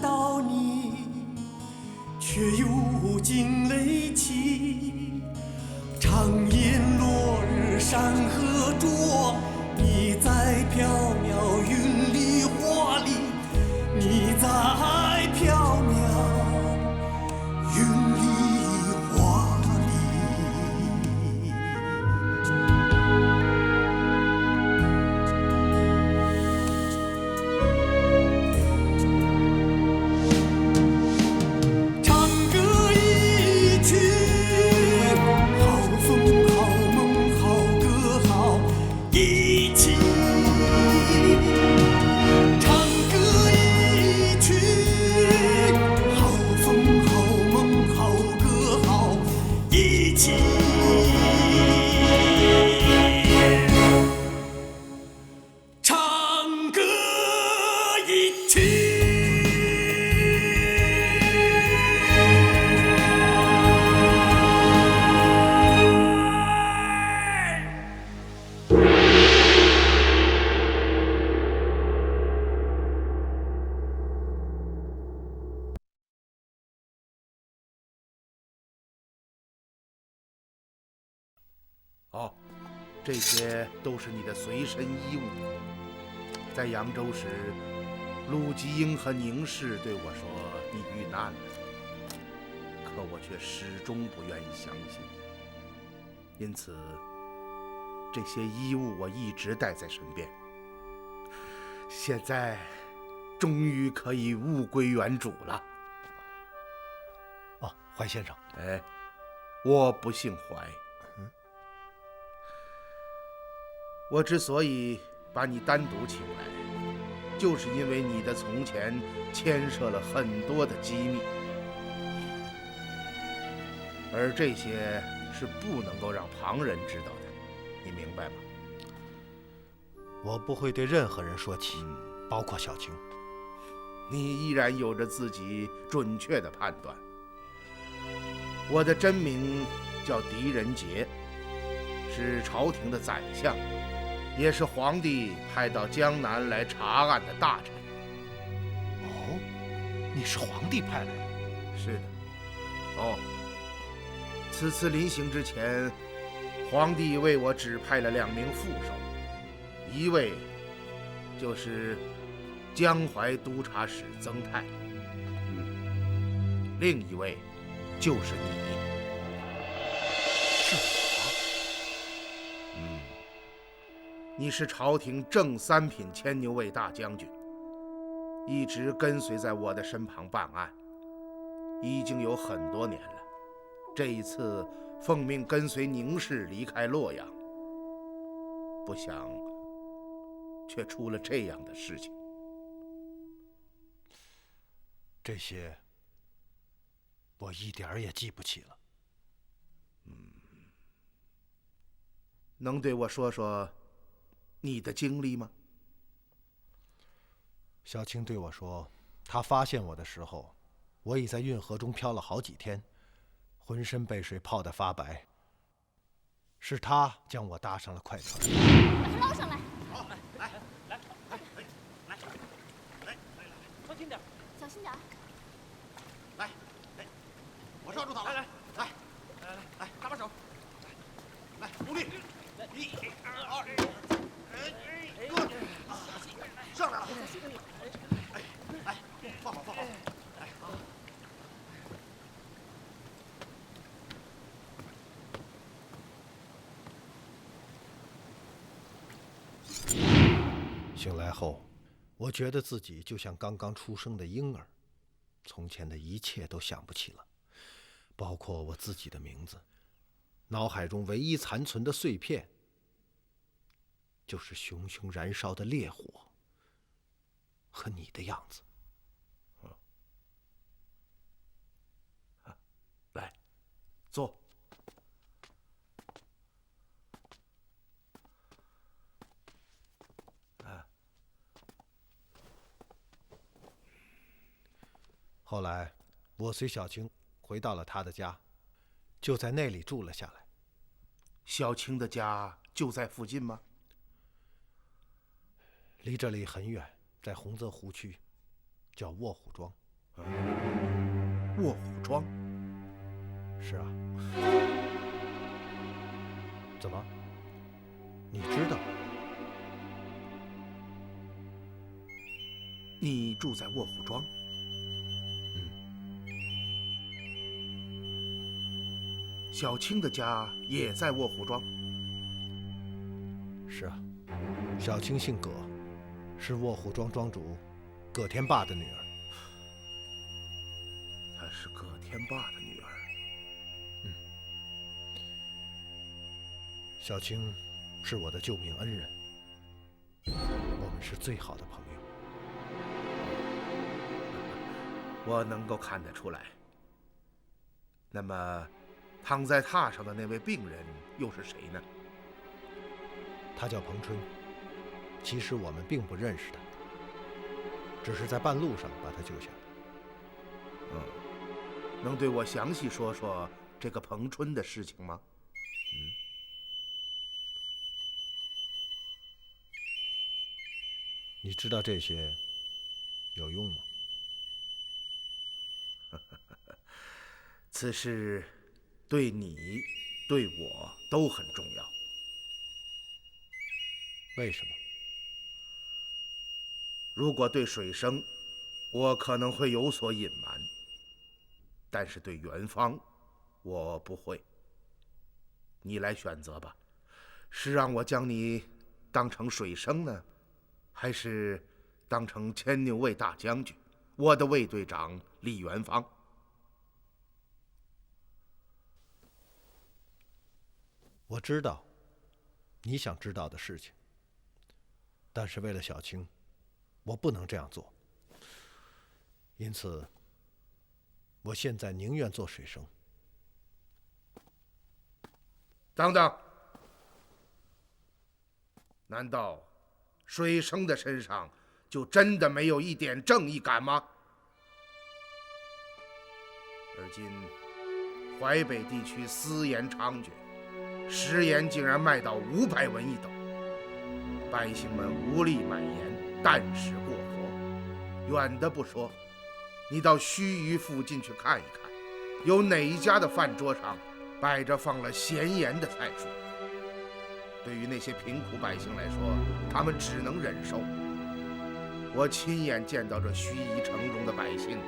到你，却又惊雷起。长夜落日山河灼，你在缥缈云里花里，你在缥缈云里花里。唱歌一曲，好风好梦好歌好一起。唱歌一曲，好风好梦好歌好一起。唱歌一曲。哦，这些都是你的随身衣物。在扬州时，陆吉英和宁氏对我说你遇难了，可我却始终不愿意相信。因此，这些衣物我一直带在身边。现在，终于可以物归原主了。哦，怀先生，哎，我不姓怀。我之所以把你单独请来，就是因为你的从前牵涉了很多的机密，而这些是不能够让旁人知道的，你明白吗？我不会对任何人说起，包括小青。你依然有着自己准确的判断。我的真名叫狄仁杰，是朝廷的宰相，也是皇帝派到江南来查案的大臣。哦，你是皇帝派来的？是的。哦，此次临行之前，皇帝为我指派了2名副手，一位就是江淮督察使曾泰，另一位就是你。是我？你是朝廷正3品牵牛卫大将军，一直跟随在我的身旁办案，已经有很多年了。这一次奉命跟随宁氏离开洛阳，不想却出了这样的事情。这些我一点儿也记不起了。能对我说说你的经历吗？小青对我说，她发现我的时候，我已在运河中漂了好几天，浑身被水泡得发白。是她将我搭上了快船，把它捞上来。好，来，小心点，小心点。来，我抓住他了，来，搭把手，来，用力，1、2，上来了，来，放好，来，醒来后，我觉得自己就像刚刚出生的婴儿，从前的一切都想不起了，包括我自己的名字。脑海中唯一残存的碎片，就是熊熊燃烧的烈火和你的样子。来，坐。后来，我随小青回到了她的家，就在那里住了下来。小青的家就在附近吗？离这里很远，在洪泽湖区。叫卧虎庄。卧虎庄？是啊。怎么？你知道？你住在卧虎庄？小青的家也在卧虎庄？是啊，小青姓葛，是卧虎庄庄主葛天霸的女儿。她是葛天霸的女儿？小青是我的救命恩人，我们是最好的朋友。我能够看得出来。那么，躺在榻上的那位病人又是谁呢？他叫彭春，其实我们并不认识他，只是在半路上把他救下来。能对我详细说说这个彭春的事情吗？你知道这些有用吗？此事对你、对我都很重要。为什么？如果对水生，我可能会有所隐瞒，但是对元芳，我不会。你来选择吧，是让我将你当成水生呢，还是当成牵牛卫大将军，我的卫队长李元芳？我知道你想知道的事情，但是为了小青，我不能这样做。因此，我现在宁愿做水生。等等，难道水生的身上就真的没有一点正义感吗？而今淮北地区私盐猖獗，食盐竟然卖到500文一斗，百姓们无力买盐，啖食过活。远的不说，你到盱眙附近去看一看，有哪一家的饭桌上摆着放了咸盐的菜蔬？对于那些贫苦百姓来说，他们只能忍受。我亲眼见到这盱眙城中的百姓，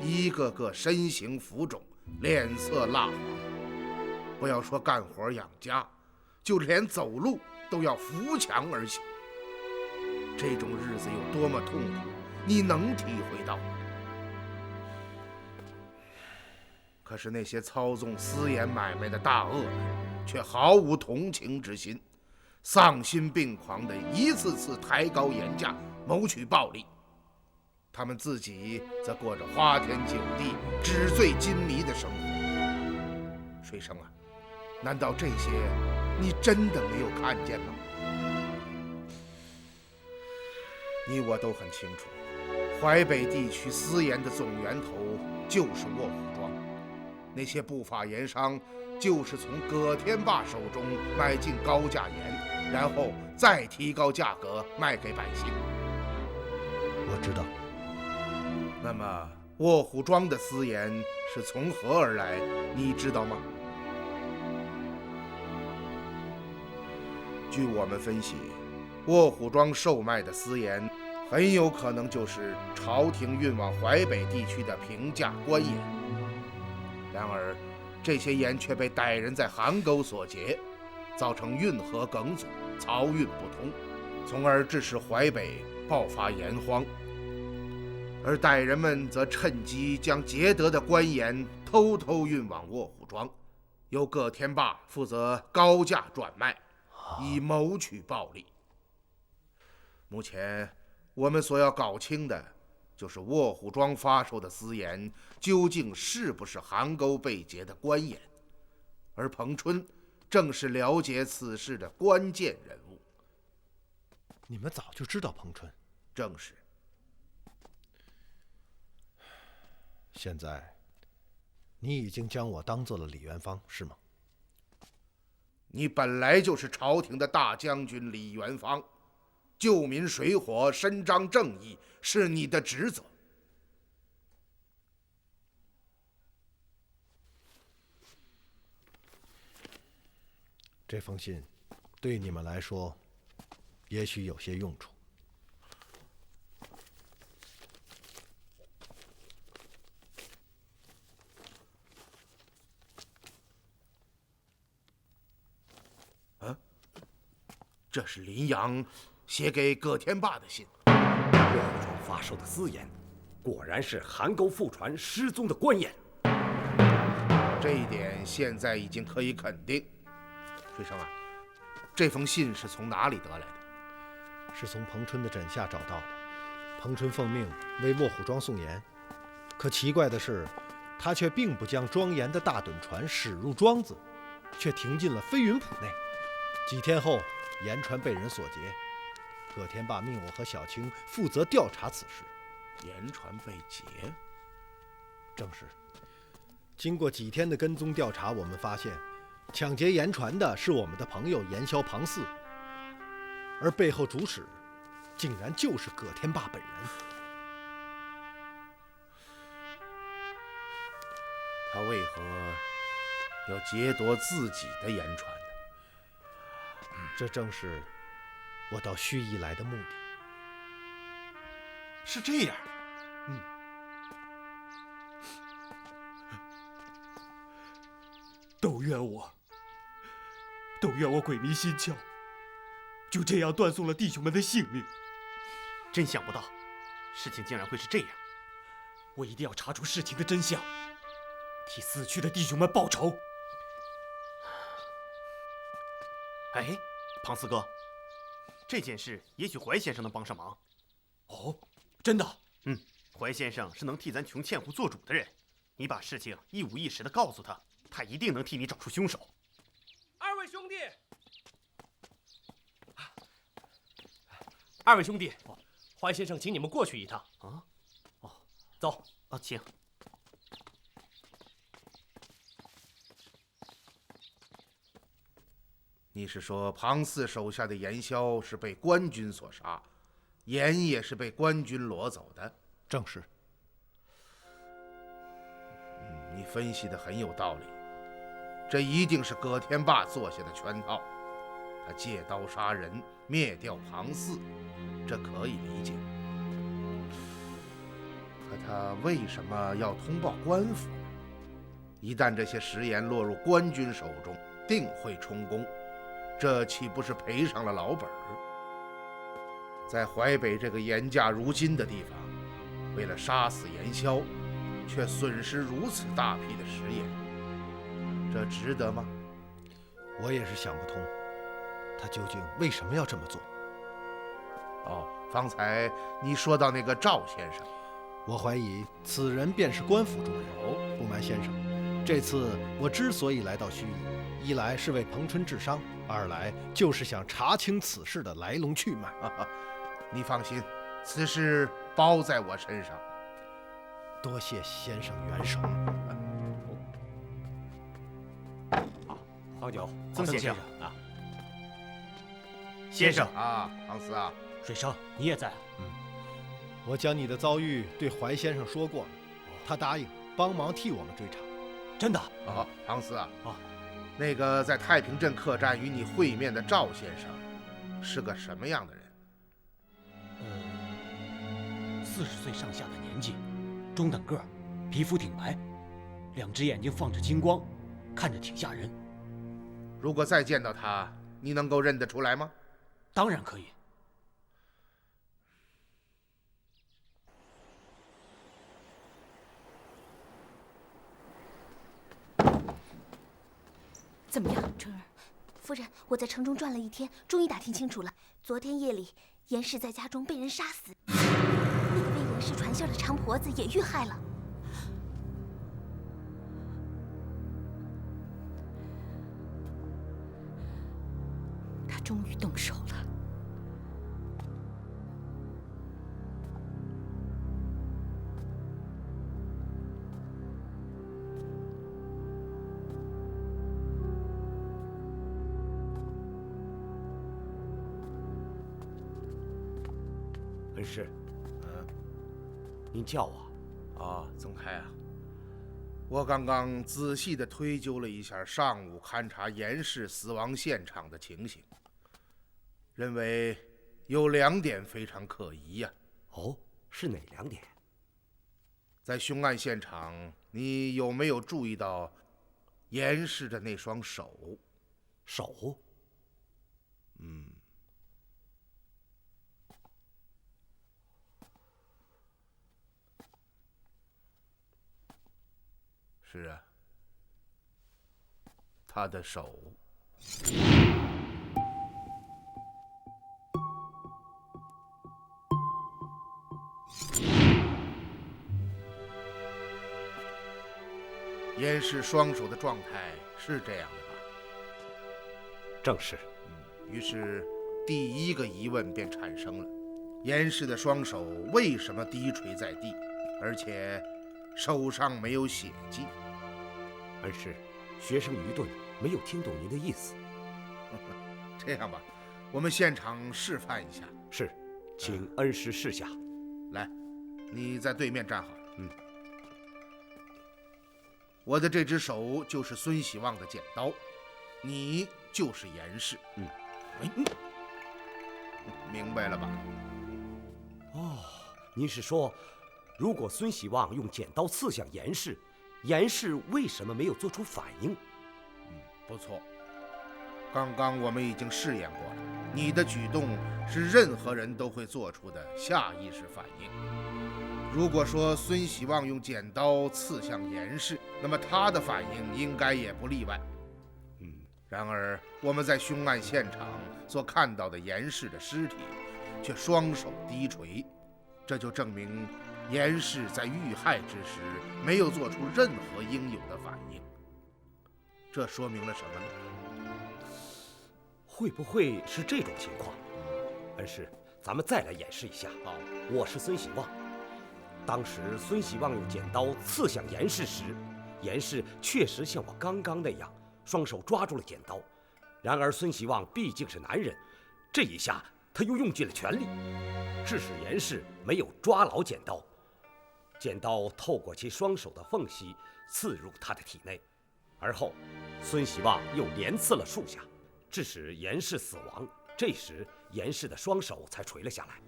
一个个身形浮肿，脸色蜡黄。不要说干活养家，就连走路都要扶墙而行。这种日子有多么痛苦，你能体会到？可是那些操纵私盐买卖的大鳄们，却毫无同情之心，丧心病狂地一次次抬高盐价，谋取暴利。他们自己则过着花天酒地、纸醉金迷的生活。水生啊，难道这些你真的没有看见吗？你我都很清楚，淮北地区私盐的总源头就是卧虎庄，那些不法盐商就是从葛天霸手中买进高价盐，然后再提高价格卖给百姓。我知道。那么卧虎庄的私盐是从何而来，你知道吗？据我们分析，卧虎庄售卖的私盐很有可能就是朝廷运往淮北地区的平价官盐。然而这些盐却被歹人在邗沟所劫，造成运河梗阻，漕运不通，从而致使淮北爆发盐荒。而歹人们则趁机将劫得的官盐偷偷运往卧虎庄，由葛天霸负责高价转卖，以谋取暴利。目前我们所要搞清的，就是卧虎庄发售的私盐究竟是不是邗沟被劫的官盐，而彭春正是了解此事的关键人物。你们早就知道彭春？正是。现在，你已经将我当做了李元芳，是吗？你本来就是朝廷的大将军李元芳，救民水火，伸张正义是你的职责。这封信对你们来说也许有些用处。这是林阳写给葛天霸的信。卧虎庄发售的私言，果然是韩沟复传失踪的官言。这一点现在已经可以肯定。水生啊，这封信是从哪里得来的？是从彭春的枕下找到的。彭春奉命为卧虎庄送盐，可奇怪的是，他却并不将庄严的大趸船驶入庄子，却停进了飞云浦内。几天后，盐船被人所劫。葛天霸命我和小青负责调查此事。盐船被劫？正是。经过几天的跟踪调查，我们发现，抢劫盐船的是我们的朋友盐枭庞四，而背后主使，竟然就是葛天霸本人。他为何要劫夺自己的盐船呢？这正是我到盱眙来的目的。是这样。都怨我鬼迷心窍，就这样断送了弟兄们的性命。真想不到，事情竟然会是这样。我一定要查出事情的真相，替死去的弟兄们报仇。哎，庞四哥，这件事也许怀先生能帮上忙。哦，真的？怀先生是能替咱穷欠户做主的人，你把事情一五一十的告诉他，他一定能替你找出凶手。二位兄弟，怀先生请你们过去一趟。走啊，请。你是说庞四手下的盐枭是被官军所杀，盐也是被官军掳走的？正是。你分析的很有道理，这一定是葛天霸做下的圈套。他借刀杀人，灭掉庞四，这可以理解。可他为什么要通报官府呢？一旦这些食盐落入官军手中，定会充公，这岂不是赔上了老本儿？在淮北这个盐价如金的地方，为了杀死盐枭，却损失如此大批的食盐，这值得吗？我也是想不通，他究竟为什么要这么做？方才你说到那个赵先生，我怀疑此人便是官府中人。不瞒先生，这次我之所以来到盱眙，一来是为彭春治伤，二来就是想查清此事的来龙去脉。你放心，此事包在我身上。多谢先生援手。方九，曾先生啊，先生啊，庞四啊，水生，你也在啊？我将你的遭遇对怀先生说过了，他答应帮忙替我们追查。真的？庞四啊，啊，那个在太平镇客栈与你会面的赵先生，是个什么样的人？40岁上下的年纪，中等个儿，皮肤挺白，2只眼睛放着金光，看着挺吓人。如果再见到他，你能够认得出来吗？当然可以。怎么样，春儿？夫人，我在城中转了一天，终于打听清楚了。昨天夜里，严氏在家中被人杀死，那个为严氏传信的长婆子也遇害了。他终于动手了。恩师，您叫我？曾开啊，我刚刚仔细地推究了一下上午勘察严氏死亡现场的情形，认为有2点非常可疑呀。哦，是哪2点？在凶案现场，你有没有注意到严氏的那双手？手？是啊，他的手。严氏双手的状态是这样的吧？正是。于是，第一个疑问便产生了：严氏的双手为什么低垂在地，而且手上没有血迹？恩师，学生愚钝，没有听懂您的意思。这样吧，我们现场示范一下。是，请恩师示下。来，你在对面站好。嗯。我的这只手就是孙喜旺的剪刀，你就是严氏。明白了吧？哦，您是说，如果孙喜旺用剪刀刺向严氏，严氏为什么没有做出反应？不错。刚刚我们已经试验过了，你的举动是任何人都会做出的下意识反应。如果说孙喜旺用剪刀刺向严氏，那么他的反应应该也不例外。然而我们在凶案现场所看到的严氏的尸体，却双手低垂，这就证明严氏在遇害之时没有做出任何应有的反应。这说明了什么呢？会不会是这种情况？恩师，咱们再来演示一下。好，我是孙喜旺。当时孙喜旺用剪刀刺向严氏时，严氏确实像我刚刚那样，双手抓住了剪刀。然而孙喜旺毕竟是男人，这一下他又用尽了全力，致使严氏没有抓牢剪刀。剪刀透过其双手的缝隙刺入他的体内，而后孙喜旺又连刺了数下，致使严氏死亡。这时严氏的双手才垂了下来。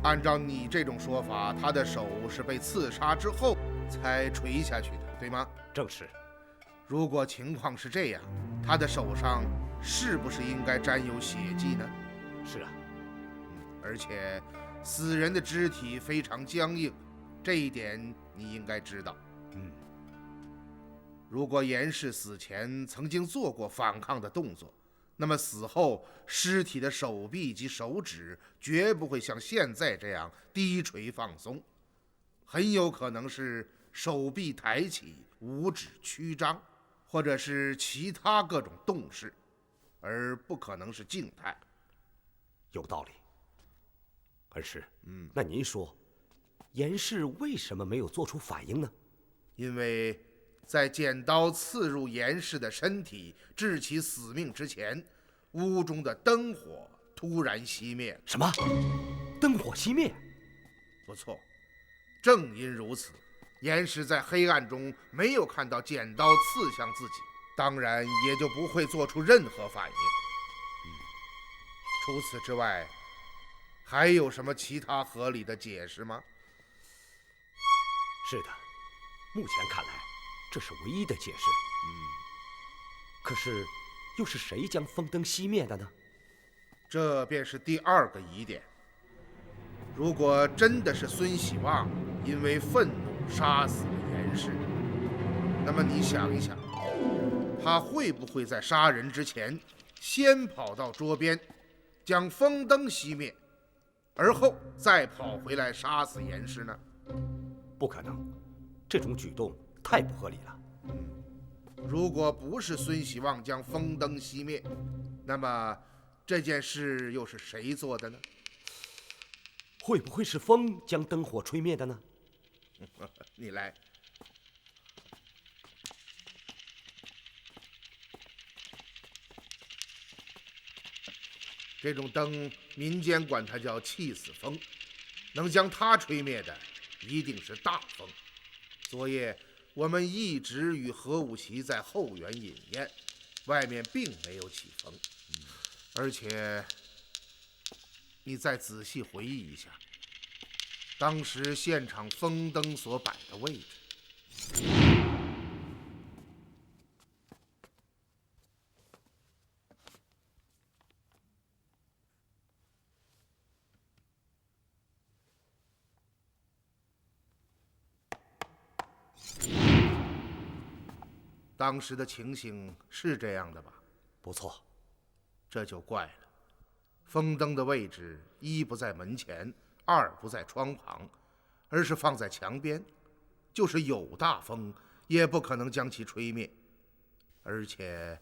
按照你这种说法，他的手是被刺杀之后才垂下去的，对吗？正是。如果情况是这样，他的手上是不是应该沾有血迹呢？是啊。而且死人的肢体非常僵硬，这一点你应该知道。如果严氏死前曾经做过反抗的动作，那么死后尸体的手臂及手指绝不会像现在这样低垂放松，很有可能是手臂抬起，五指曲张，或者是其他各种动势，而不可能是静态。有道理。恩师，那您说，严氏为什么没有做出反应呢？因为在剪刀刺入严氏的身体，致其死命之前，屋中的灯火突然熄灭了。什么？灯火熄灭？不错，正因如此，严氏在黑暗中没有看到剪刀刺向自己，当然也就不会做出任何反应。除此之外，还有什么其他合理的解释吗？是的，目前看来，这是唯一的解释。可是，又是谁将风灯熄灭的呢？这便是第二个疑点。如果真的是孙喜旺因为愤怒杀死了严氏，那么你想一想，他会不会在杀人之前先跑到桌边，将风灯熄灭，而后再跑回来杀死严氏呢？不可能，这种举动太不合理了。如果不是孙喜旺将风灯熄灭，那么这件事又是谁做的呢？会不会是风将灯火吹灭的呢？你来。这种灯，民间管它叫气死风，能将它吹灭的一定是大风。昨夜我们一直与何武奇在后园饮宴，外面并没有起风。而且，你再仔细回忆一下，当时现场风灯所摆的位置。当时的情形是这样的吧？不错。这就怪了，风灯的位置一不在门前，二不在窗旁，而是放在墙边，就是有大风也不可能将其吹灭。而且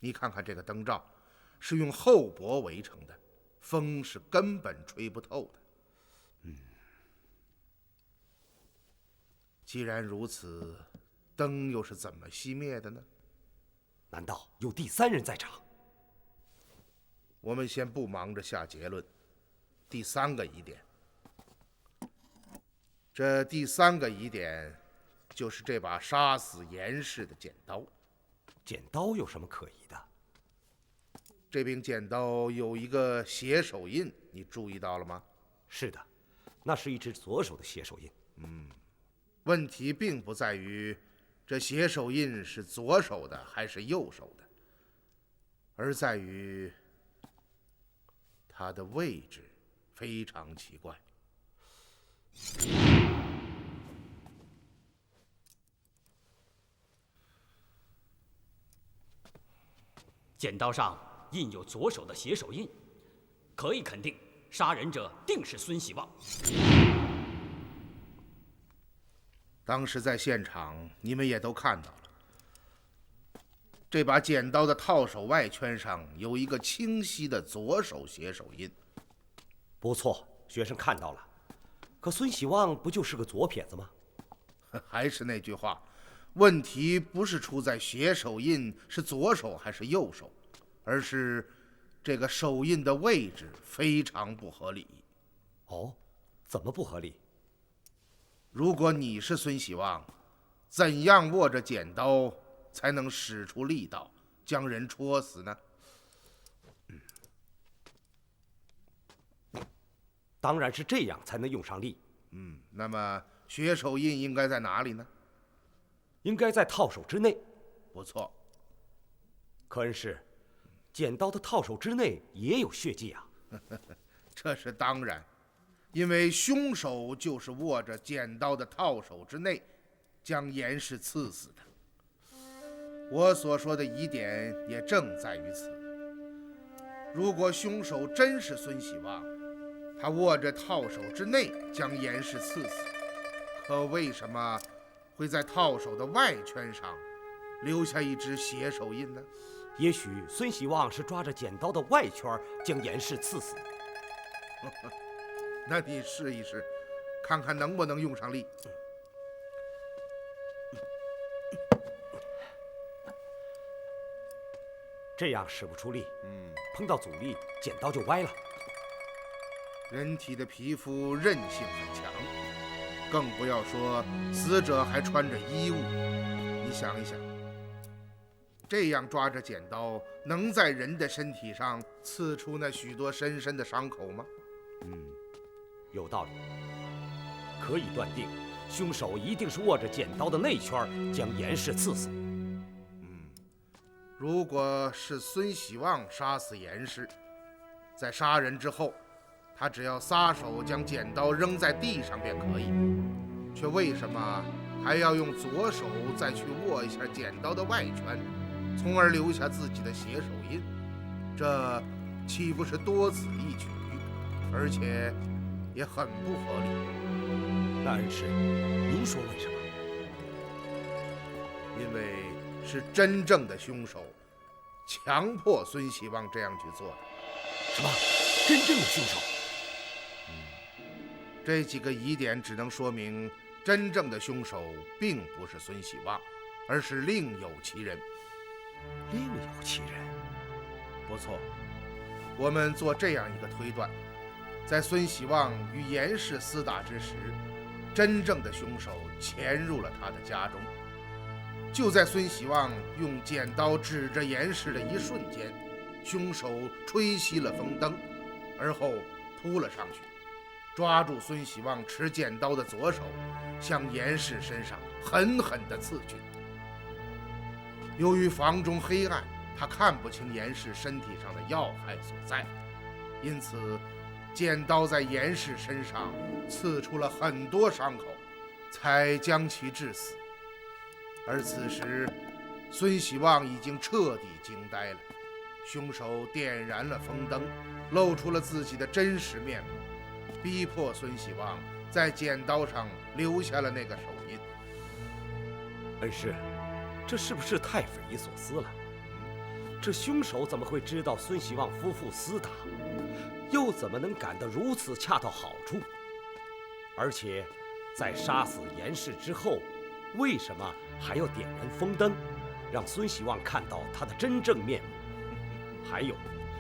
你看看这个灯罩是用厚薄围成的，风是根本吹不透的。既然如此，灯又是怎么熄灭的呢？难道有第三人在场？我们先不忙着下结论。第三个疑点，这第三个疑点就是这把杀死严氏的剪刀。剪刀有什么可疑的？这柄剪刀有一个血手印，你注意到了吗？是的，那是一只左手的血手印。问题并不在于这血手印是左手的还是右手的，而在于它的位置非常奇怪。剪刀上印有左手的血手印，可以肯定，杀人者定是孙喜旺。当时在现场，你们也都看到了，这把剪刀的套手外圈上有一个清晰的左手血手印。不错，学生看到了。可孙喜旺不就是个左撇子吗？还是那句话，问题不是出在血手印是左手还是右手，而是这个手印的位置非常不合理。哦，怎么不合理？如果你是孙喜旺，怎样握着剪刀才能使出力道将人戳死呢？当然是这样才能用上力。那么血手印应该在哪里呢？应该在套手之内。不错。可恩师，剪刀的套手之内也有血迹啊。这是当然，因为凶手就是握着剪刀的套手之内将严氏刺死的。我所说的疑点也正在于此。如果凶手真是孙喜旺，他握着套手之内将严氏刺死，可为什么会在套手的外圈上留下一只血手印呢？也许孙喜旺是抓着剪刀的外圈将严氏刺死。那你试一试，看看能不能用上力。这样使不出力，碰到阻力，剪刀就歪了。人体的皮肤韧性很强，更不要说死者还穿着衣物。你想一想，这样抓着剪刀，能在人的身体上刺出那许多深深的伤口吗？有道理。可以断定，凶手一定是握着剪刀的内圈将严氏刺死。如果是孙喜旺杀死严氏，在杀人之后，他只要撒手将剪刀扔在地上便可以，却为什么还要用左手再去握一下剪刀的外圈，从而留下自己的血手印？这岂不是多此一举，而且也很不合理？那恩师，您说为什么？因为是真正的凶手强迫孙喜旺这样去做的。什么？真正的凶手？这几个疑点只能说明，真正的凶手并不是孙喜旺，而是另有其人。另有其人？不错，我们做这样一个推断：在孙喜旺与严氏厮打之时，真正的凶手潜入了他的家中。就在孙喜旺用剪刀指着严氏的一瞬间，凶手吹熄了风灯，而后扑了上去，抓住孙喜旺持剪刀的左手，向严氏身上狠狠地刺去。由于房中黑暗，他看不清严氏身体上的要害所在，因此剪刀在严氏身上刺出了很多伤口，才将其致死。而此时，孙喜旺已经彻底惊呆了。凶手点燃了风灯，露出了自己的真实面目，逼迫孙喜旺在剪刀上留下了那个手印。恩师，这是不是太匪夷所思了？这凶手怎么会知道孙喜旺夫妇厮打，又怎么能赶得如此恰到好处？而且，在杀死严氏之后，为什么还要点燃风灯，让孙喜旺看到他的真正面目？还有，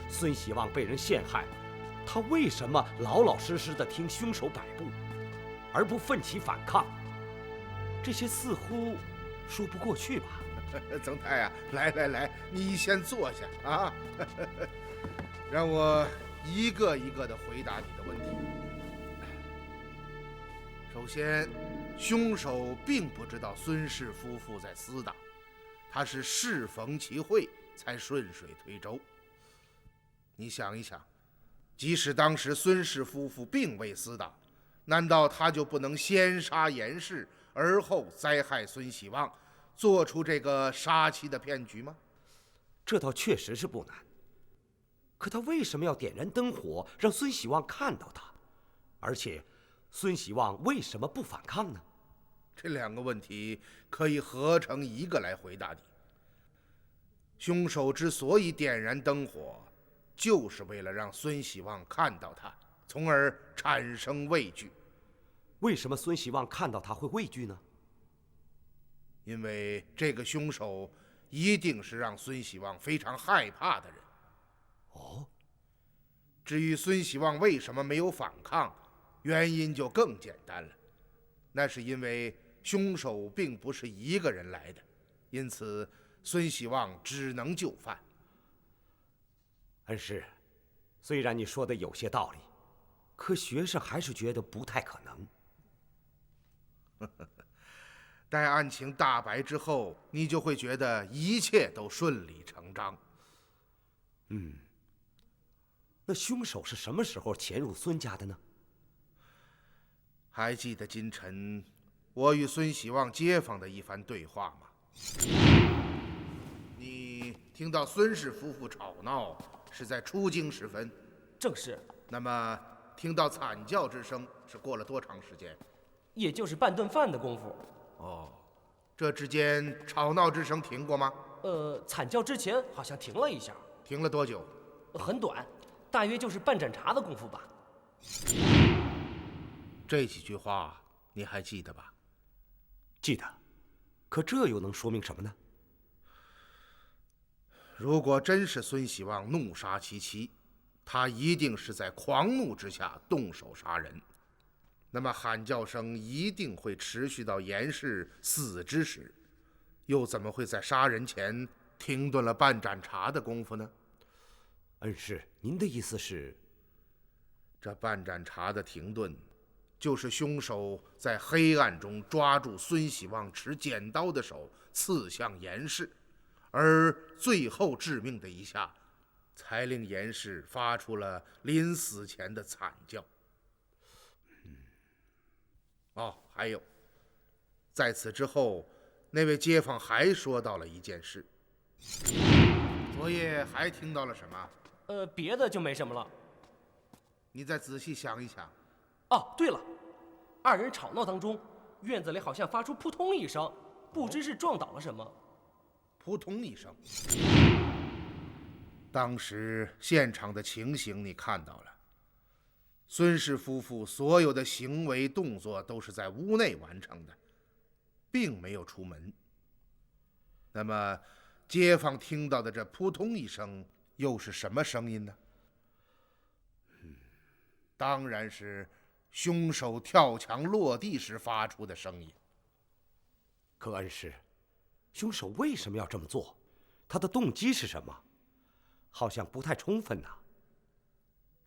孙喜旺被人陷害，他为什么老老实实地听凶手摆布，而不奋起反抗？这些似乎说不过去吧？曾太啊，来，你先坐下啊，让我一个一个地回答你的问题。首先，凶手并不知道孙氏夫妇在厮打，他是适逢其会才顺水推舟。你想一想，即使当时孙氏夫妇并未厮打，难道他就不能先杀严氏，而后灾害孙喜旺，做出这个杀妻的骗局吗？这倒确实是不难。可他为什么要点燃灯火，让孙喜旺看到他？而且，孙喜旺为什么不反抗呢？这两个问题可以合成一个来回答你。凶手之所以点燃灯火，就是为了让孙喜旺看到他，从而产生畏惧。为什么孙喜旺看到他会畏惧呢？因为这个凶手一定是让孙喜旺非常害怕的人。哦，至于孙喜旺为什么没有反抗，原因就更简单了，那是因为凶手并不是一个人来的，因此孙喜旺只能就范。恩师，虽然你说的有些道理，可学生还是觉得不太可能。待案情大白之后，你就会觉得一切都顺理成章。那凶手是什么时候潜入孙家的呢？还记得今晨我与孙喜旺街坊的一番对话吗？你听到孙氏夫妇吵闹是在出京时分？正是。那么听到惨叫之声是过了多长时间？也就是半顿饭的功夫。哦，这之间吵闹之声停过吗？惨叫之前好像停了一下。停了多久？很短，大约就是半盏茶的功夫吧。这几句话你还记得吧？记得。可这又能说明什么呢？如果真是孙喜旺怒杀其妻，他一定是在狂怒之下动手杀人，那么喊叫声一定会持续到严氏死之时，又怎么会在杀人前停顿了半盏茶的功夫呢？恩师，您的意思是，这半盏茶的停顿，就是凶手在黑暗中抓住孙喜旺持剪刀的手，刺向严氏，而最后致命的一下，才令严氏发出了临死前的惨叫。还有，在此之后，那位街坊还说到了一件事。昨夜还听到了什么？别的就没什么了。你再仔细想一想。哦，对了，二人吵闹当中，院子里好像发出扑通一声，不知是撞倒了什么。扑通一声。当时现场的情形你看到了，孙氏夫妇所有的行为动作都是在屋内完成的，并没有出门。那么街坊听到的这扑通一声又是什么声音呢？当然是凶手跳墙落地时发出的声音。可恩师，凶手为什么要这么做？他的动机是什么？好像不太充分呐。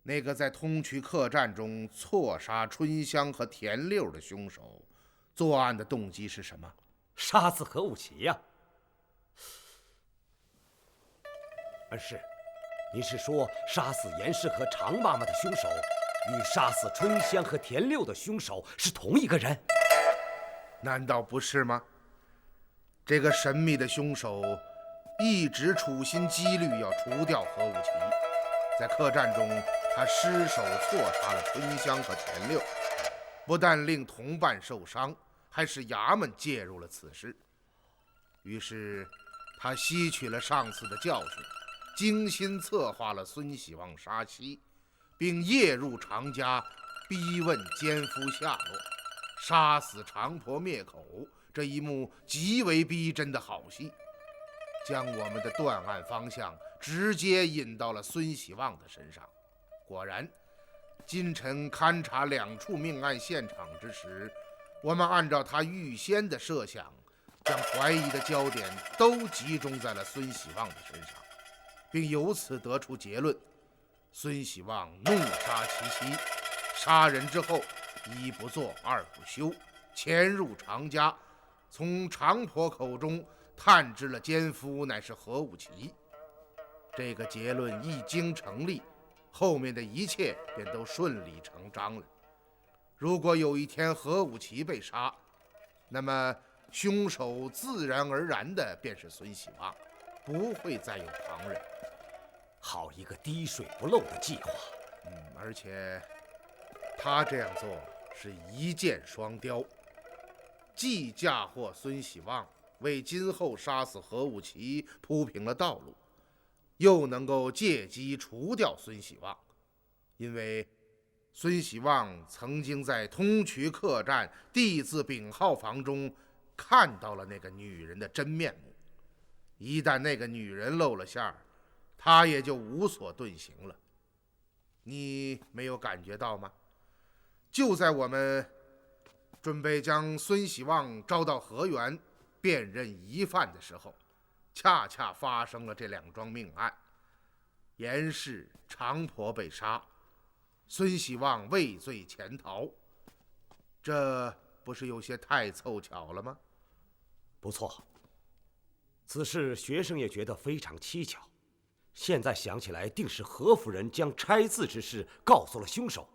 那个在通衢客栈中错杀春香和田六的凶手，作案的动机是什么？杀死何武奇呀。恩师，您是说杀死严氏和常妈妈的凶手，与杀死春香和田六的凶手是同一个人？难道不是吗？这个神秘的凶手一直处心积虑要除掉何武奇。在客栈中，他失手错杀了春香和田六，不但令同伴受伤，还使衙门介入了此事。于是他吸取了上次的教训，精心策划了孙喜旺杀妻，并夜入常家逼问奸夫下落，杀死常婆灭口，这一幕极为逼真的好戏，将我们的断案方向直接引到了孙喜旺的身上。果然，今晨勘察2处命案现场之时，我们按照他预先的设想，将怀疑的焦点都集中在了孙喜旺的身上，并由此得出结论：孙喜旺怒杀其妻，杀人之后一不做二不休，潜入常家，从常婆口中探知了奸夫乃是何武奇。这个结论一经成立，后面的一切便都顺理成章了。如果有一天何武奇被杀，那么凶手自然而然的便是孙喜旺，不会再有旁人。好一个滴水不漏的计划。而且他这样做是一箭双雕，既嫁祸孙喜旺，为今后杀死何武奇铺平了道路，又能够借机除掉孙喜旺。因为孙喜旺曾经在通衢客栈D字丙号房中看到了那个女人的真面目，一旦那个女人露了馅儿，他也就无所遁形了。你没有感觉到吗？就在我们准备将孙喜旺招到河源辨认疑犯的时候，恰恰发生了这2桩命案。严氏、常婆被杀，孙喜旺畏罪潜逃，这不是有些太凑巧了吗？不错，此事学生也觉得非常蹊跷。现在想起来，定是何夫人将拆字之事告诉了凶手，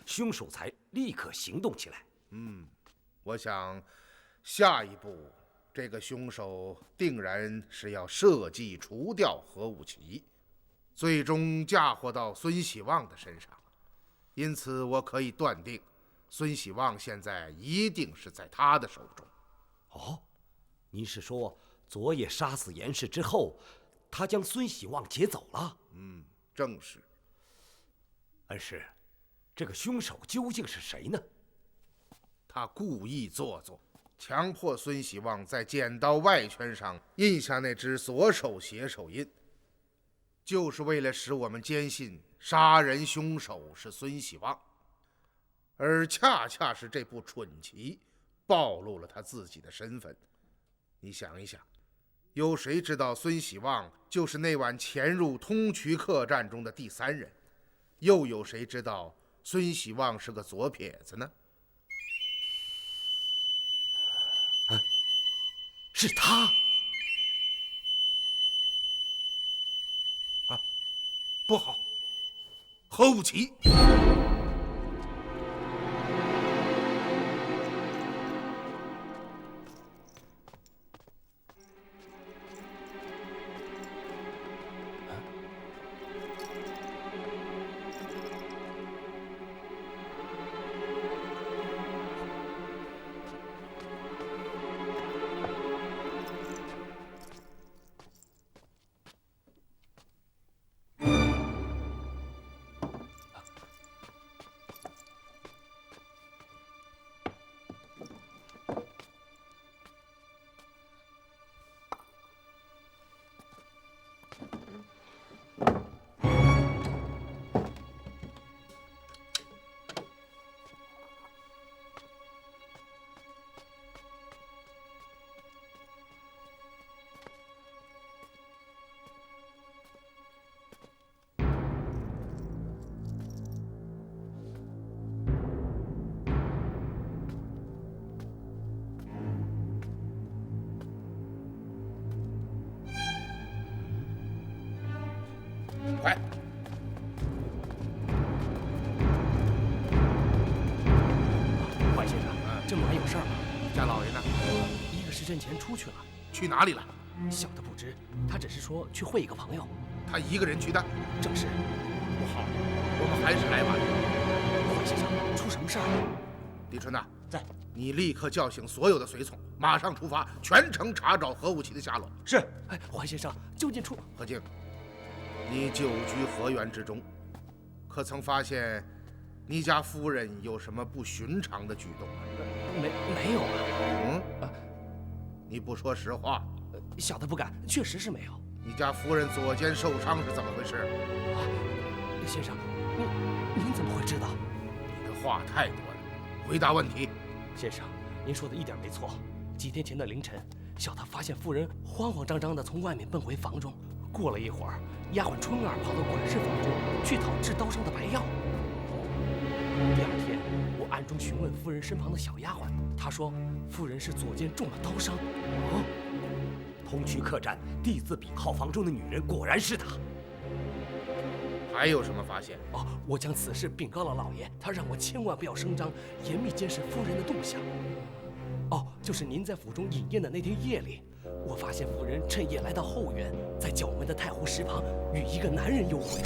凶手才立刻行动起来。我想下一步这个凶手定然是要设计除掉何武奇，最终嫁祸到孙喜旺的身上。因此我可以断定，孙喜旺现在一定是在他的手中。哦，您是说昨夜杀死严氏之后，他将孙喜旺劫走了？正是。恩师，这个凶手究竟是谁呢？他故意做作，强迫孙喜旺在剪刀外圈上印下那只左手写手印，就是为了使我们坚信杀人凶手是孙喜旺。而恰恰是这步蠢棋暴露了他自己的身份。你想一想，有谁知道孙喜旺就是那晚潜入通衢客栈中的第3人？又有谁知道孙喜旺是个左撇子呢？是他！不好，何武奇！快！怀先生，这么晚有事儿吗？家老爷呢？一个时辰前出去了。去哪里了？小的不知，他只是说去会一个朋友。他一个人去的？正是。不好，我们还是来晚了。怀先生，出什么事儿了？李春呐，在。你立刻叫醒所有的随从，马上出发，全城查找何无奇的下落。是。哎，怀先生，究竟出？何静，你久居河源之中，可曾发现你家夫人有什么不寻常的举动？没有啊。你不说实话。小的不敢，确实是没有。你家夫人左肩受伤是怎么回事？啊，先生，您怎么会知道？你的话太多了，回答问题。先生，您说的一点没错。几天前的凌晨，小的发现夫人慌慌张张地从外面奔回房中。过了一会儿，丫鬟春儿跑到管事房中去讨治刀伤的白药。第二天，我暗中询问夫人身旁的小丫鬟，她说夫人是左肩中了刀伤。通衢客栈地字笔号房中的女人果然是她。还有什么发现？我将此事禀告了老爷，他让我千万不要声张，严密监视夫人的动向。就是您在府中饮宴的那天夜里，我发现夫人趁夜来到后园，在角门的太湖石旁与一个男人幽会。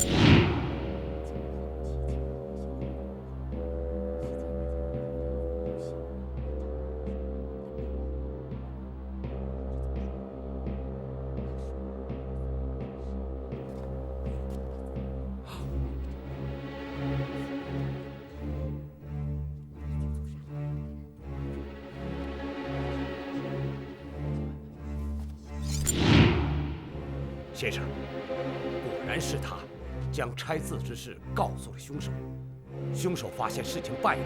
先生，果然是他，将拆字之事告诉了凶手。凶手发现事情败露，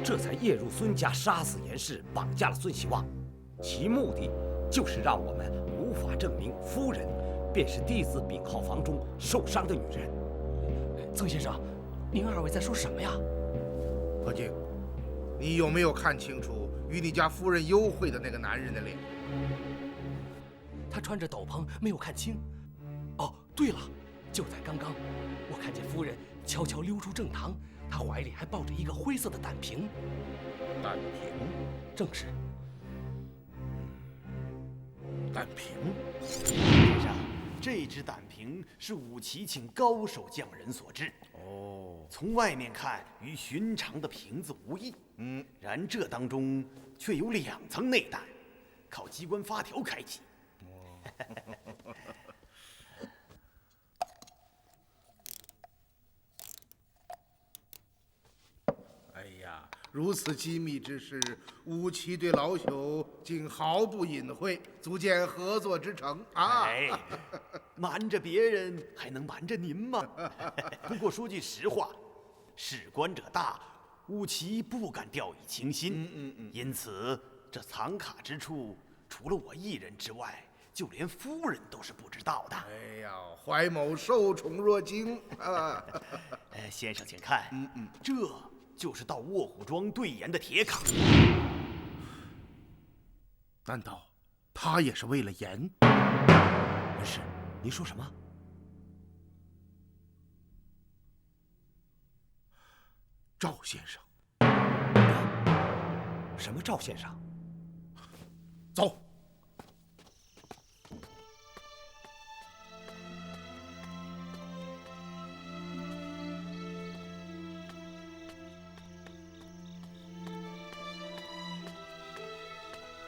这才夜入孙家，杀死严氏，绑架了孙喜旺。其目的就是让我们无法证明夫人便是地字丙号房中受伤的女人。曾先生，您二位在说什么呀？何静，你有没有看清楚与你家夫人幽会的那个男人的脸？他穿着斗篷，没有看清。对了，就在刚刚，我看见夫人悄悄溜出正堂，她怀里还抱着一个灰色的胆瓶。胆瓶？正是。胆瓶？先生，这只胆瓶是武奇请高手匠人所制。从外面看与寻常的瓶子无异。然这当中却有2层内胆，靠机关发条开启。哎呀，如此机密之事，武奇对老朽竟毫不隐晦，足见合作之诚啊！瞒着别人还能瞒着您吗？不过说句实话，事关者大，武奇不敢掉以轻心。因此这藏卡之处，除了我一人之外，就连夫人都是不知道的。哎呀，怀某受宠若惊啊！先生请看，这就是到卧虎庄对盐的铁卡。难道他也是为了盐？文士，您说什么？赵先生？什么赵先生？走。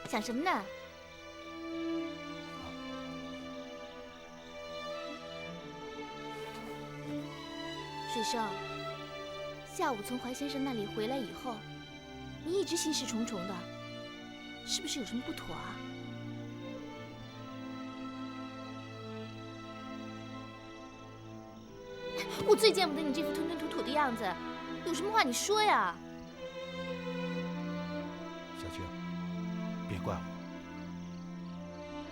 想什么呢？水生，下午从怀先生那里回来以后，你一直心事重重的，是不是有什么不妥啊？我最见不得你这副吞吞吐吐的样子，有什么话你说呀？小青，别怪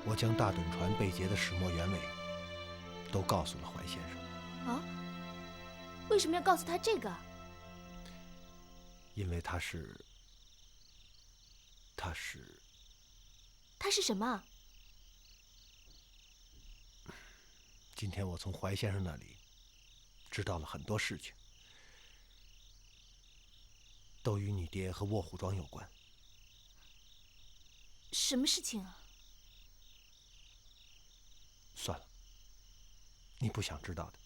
我，我将大趸船被劫的始末原委都告诉了怀先生。啊？为什么要告诉他这个？因为他是什么？今天我从怀先生那里知道了很多事情，都与你爹和卧虎庄有关。什么事情啊？算了，你不想知道的。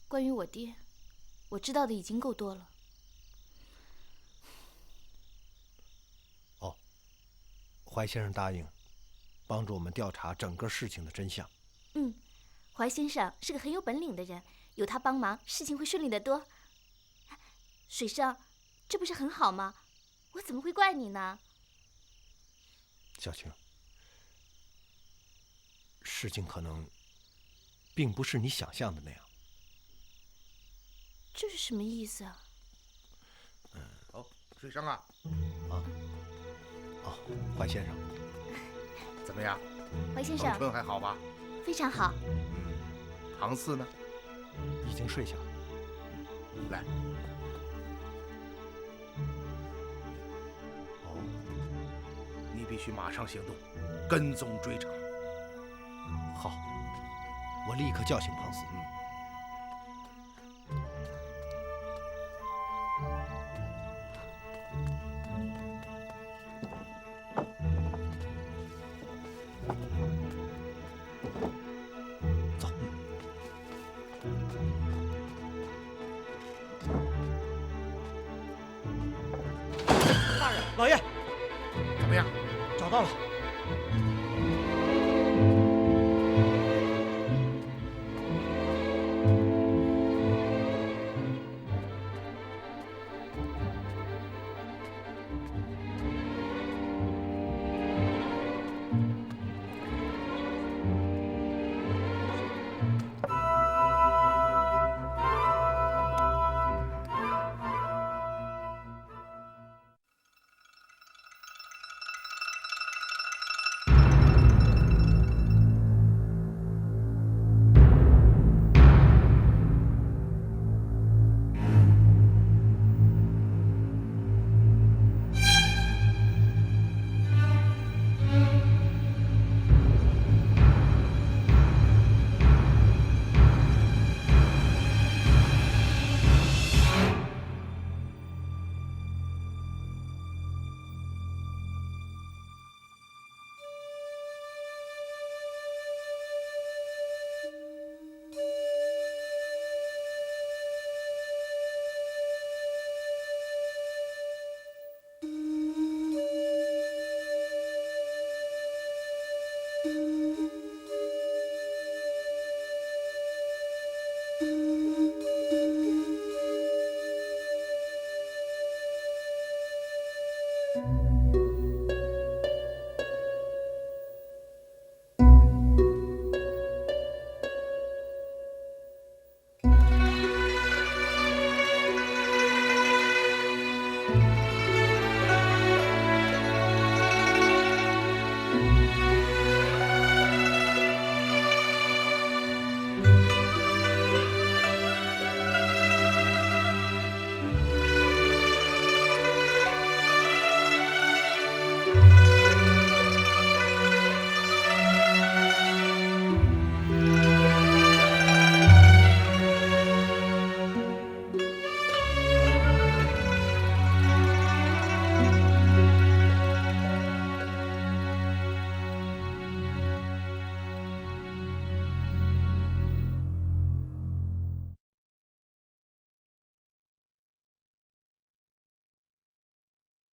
关于我爹，我知道的已经够多了。哦，怀先生答应帮助我们调查整个事情的真相。嗯，怀先生是个很有本领的人，有他帮忙，事情会顺利得多。水生，这不是很好吗？我怎么会怪你呢？小青，事情可能并不是你想象的那样。这是什么意思啊？哦，水生啊，怀先生，怎么样？怀先生，彭春还好吧？非常好。庞四呢？已经睡下了。来。你必须马上行动，跟踪追查。好，我立刻叫醒庞四。走。大人，老爷，怎么样？找到了。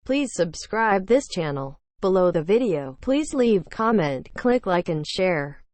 Please subscribe this channel. Below the video, please leave comment, click like and share.